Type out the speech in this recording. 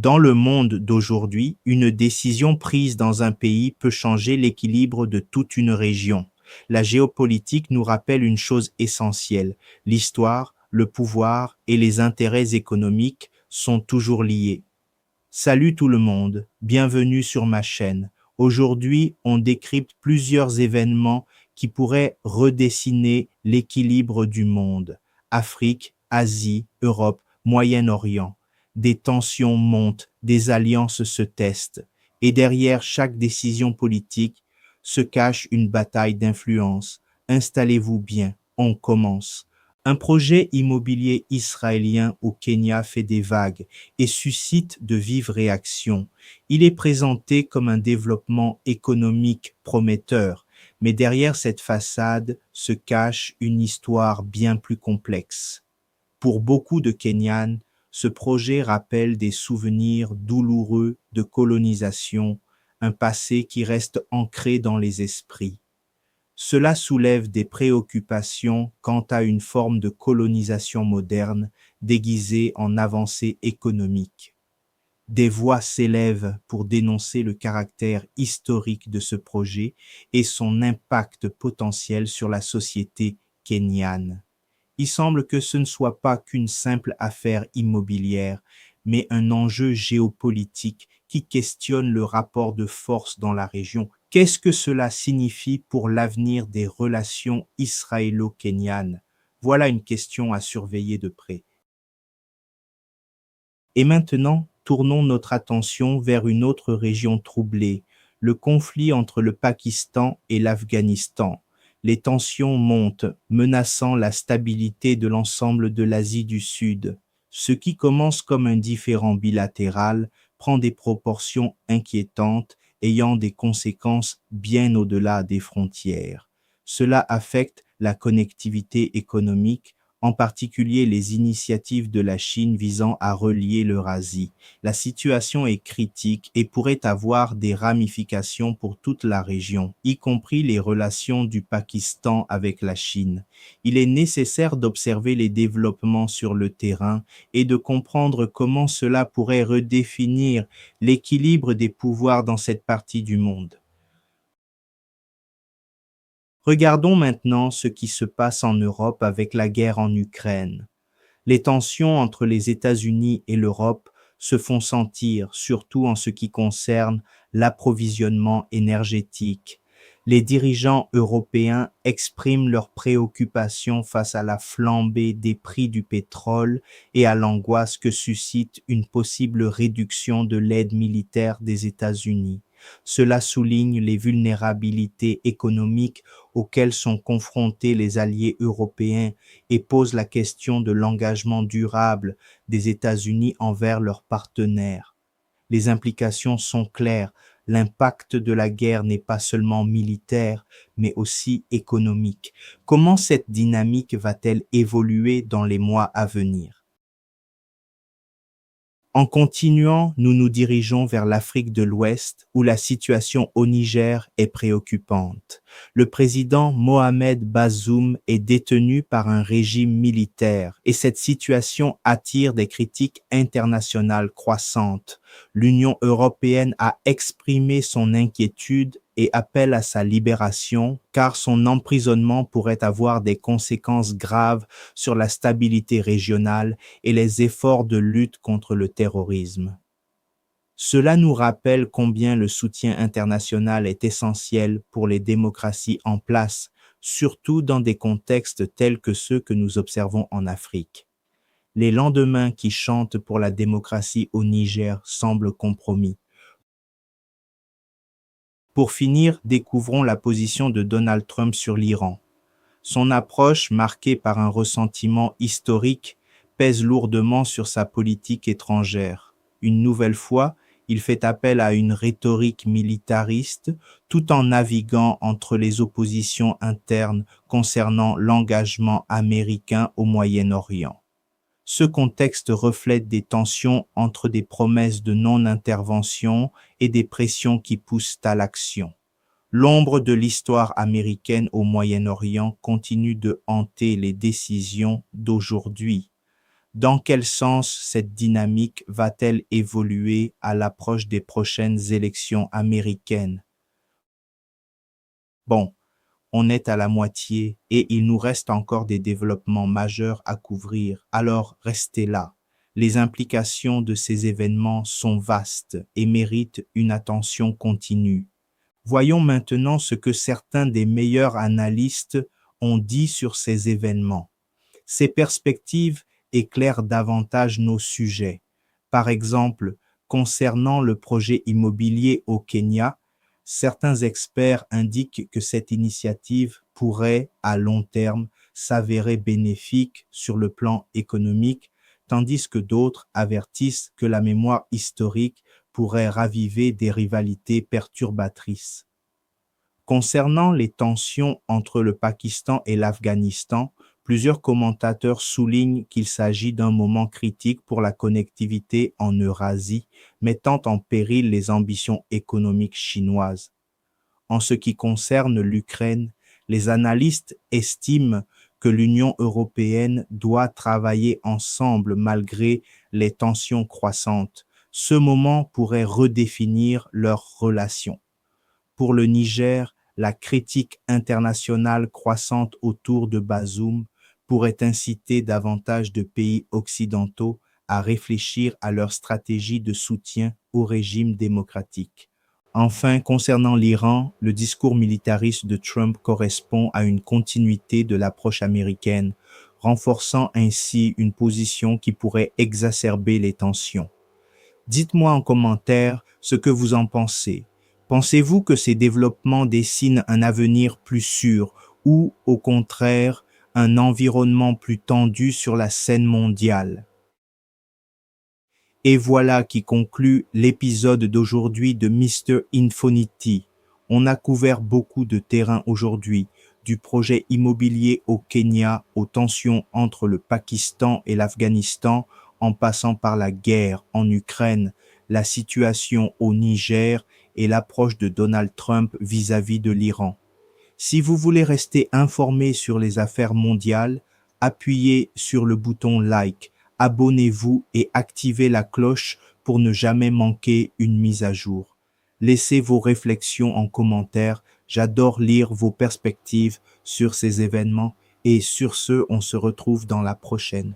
Dans le monde d'aujourd'hui, une décision prise dans un pays peut changer l'équilibre de toute une région. La géopolitique nous rappelle une chose essentielle: l'histoire, le pouvoir et les intérêts économiques sont toujours liés. Salut tout le monde, bienvenue sur ma chaîne. Aujourd'hui, on décrypte plusieurs événements qui pourraient redessiner l'équilibre du monde. Afrique, Asie, Europe, Moyen-Orient. Des tensions montent, des alliances se testent. Et derrière chaque décision politique se cache une bataille d'influence. Installez-vous bien, on commence. Un projet immobilier israélien au Kenya fait des vagues et suscite de vives réactions. Il est présenté comme un développement économique prometteur, mais derrière cette façade se cache une histoire bien plus complexe. Pour beaucoup de Kenyans, ce projet rappelle des souvenirs douloureux de colonisation, un passé qui reste ancré dans les esprits. Cela soulève des préoccupations quant à une forme de colonisation moderne déguisée en avancée économique. Des voix s'élèvent pour dénoncer le caractère historique de ce projet et son impact potentiel sur la société kenyane. Il semble que ce ne soit pas qu'une simple affaire immobilière, mais un enjeu géopolitique qui questionne le rapport de force dans la région. Qu'est-ce que cela signifie pour l'avenir des relations israélo-kenyanes? Voilà une question à surveiller de près. Et maintenant, tournons notre attention vers une autre région troublée, le conflit entre le Pakistan et l'Afghanistan. Les tensions montent, menaçant la stabilité de l'ensemble de l'Asie du Sud. Ce qui commence comme un différend bilatéral prend des proportions inquiétantes, ayant des conséquences bien au-delà des frontières. Cela affecte la connectivité économique, en particulier les initiatives de la Chine visant à relier l'Eurasie. La situation est critique et pourrait avoir des ramifications pour toute la région, y compris les relations du Pakistan avec la Chine. Il est nécessaire d'observer les développements sur le terrain et de comprendre comment cela pourrait redéfinir l'équilibre des pouvoirs dans cette partie du monde. Regardons maintenant ce qui se passe en Europe avec la guerre en Ukraine. Les tensions entre les États-Unis et l'Europe se font sentir, surtout en ce qui concerne l'approvisionnement énergétique. Les dirigeants européens expriment leurs préoccupations face à la flambée des prix du pétrole et à l'angoisse que suscite une possible réduction de l'aide militaire des États-Unis. Cela souligne les vulnérabilités économiques auxquelles sont confrontés les alliés européens et pose la question de l'engagement durable des États-Unis envers leurs partenaires. Les implications sont claires. L'impact de la guerre n'est pas seulement militaire, mais aussi économique. Comment cette dynamique va-t-elle évoluer dans les mois à venir? En continuant, nous nous dirigeons vers l'Afrique de l'Ouest, où la situation au Niger est préoccupante. Le président Mohamed Bazoum est détenu par un régime militaire et cette situation attire des critiques internationales croissantes. L'Union européenne a exprimé son inquiétude et appelle à sa libération, car son emprisonnement pourrait avoir des conséquences graves sur la stabilité régionale et les efforts de lutte contre le terrorisme. Cela nous rappelle combien le soutien international est essentiel pour les démocraties en place, surtout dans des contextes tels que ceux que nous observons en Afrique. Les lendemains qui chantent pour la démocratie au Niger semblent compromis. Pour finir, découvrons la position de Donald Trump sur l'Iran. Son approche, marquée par un ressentiment historique, pèse lourdement sur sa politique étrangère. Une nouvelle fois, il fait appel à une rhétorique militariste tout en naviguant entre les oppositions internes concernant l'engagement américain au Moyen-Orient. Ce contexte reflète des tensions entre des promesses de non-intervention et des pressions qui poussent à l'action. L'ombre de l'histoire américaine au Moyen-Orient continue de hanter les décisions d'aujourd'hui. Dans quel sens cette dynamique va-t-elle évoluer à l'approche des prochaines élections américaines? Bon, on est à la moitié et il nous reste encore des développements majeurs à couvrir, alors restez là. Les implications de ces événements sont vastes et méritent une attention continue. Voyons maintenant ce que certains des meilleurs analystes ont dit sur ces événements. Ces perspectives éclairent davantage nos sujets. Par exemple, concernant le projet immobilier au Kenya, certains experts indiquent que cette initiative pourrait, à long terme, s'avérer bénéfique sur le plan économique, tandis que d'autres avertissent que la mémoire historique pourrait raviver des rivalités perturbatrices. Concernant les tensions entre le Pakistan et l'Afghanistan, plusieurs commentateurs soulignent qu'il s'agit d'un moment critique pour la connectivité en Eurasie, mettant en péril les ambitions économiques chinoises. En ce qui concerne l'Ukraine, les analystes estiment que l'Union européenne doit travailler ensemble malgré les tensions croissantes. Ce moment pourrait redéfinir leurs relations. Pour le Niger, la critique internationale croissante autour de Bazoum pourrait inciter davantage de pays occidentaux à réfléchir à leur stratégie de soutien au régime démocratique. Enfin, concernant l'Iran, le discours militariste de Trump correspond à une continuité de l'approche américaine, renforçant ainsi une position qui pourrait exacerber les tensions. Dites-moi en commentaire ce que vous en pensez. Pensez-vous que ces développements dessinent un avenir plus sûr ou, au contraire, un environnement plus tendu sur la scène mondiale? Et voilà qui conclut l'épisode d'aujourd'hui de Mr. Infinity. On a couvert beaucoup de terrain aujourd'hui, du projet immobilier au Kenya aux tensions entre le Pakistan et l'Afghanistan, en passant par la guerre en Ukraine, la situation au Niger et l'approche de Donald Trump vis-à-vis de l'Iran. Si vous voulez rester informé sur les affaires mondiales, appuyez sur le bouton like, abonnez-vous et activez la cloche pour ne jamais manquer une mise à jour. Laissez vos réflexions en commentaire, j'adore lire vos perspectives sur ces événements et sur ce, on se retrouve dans la prochaine.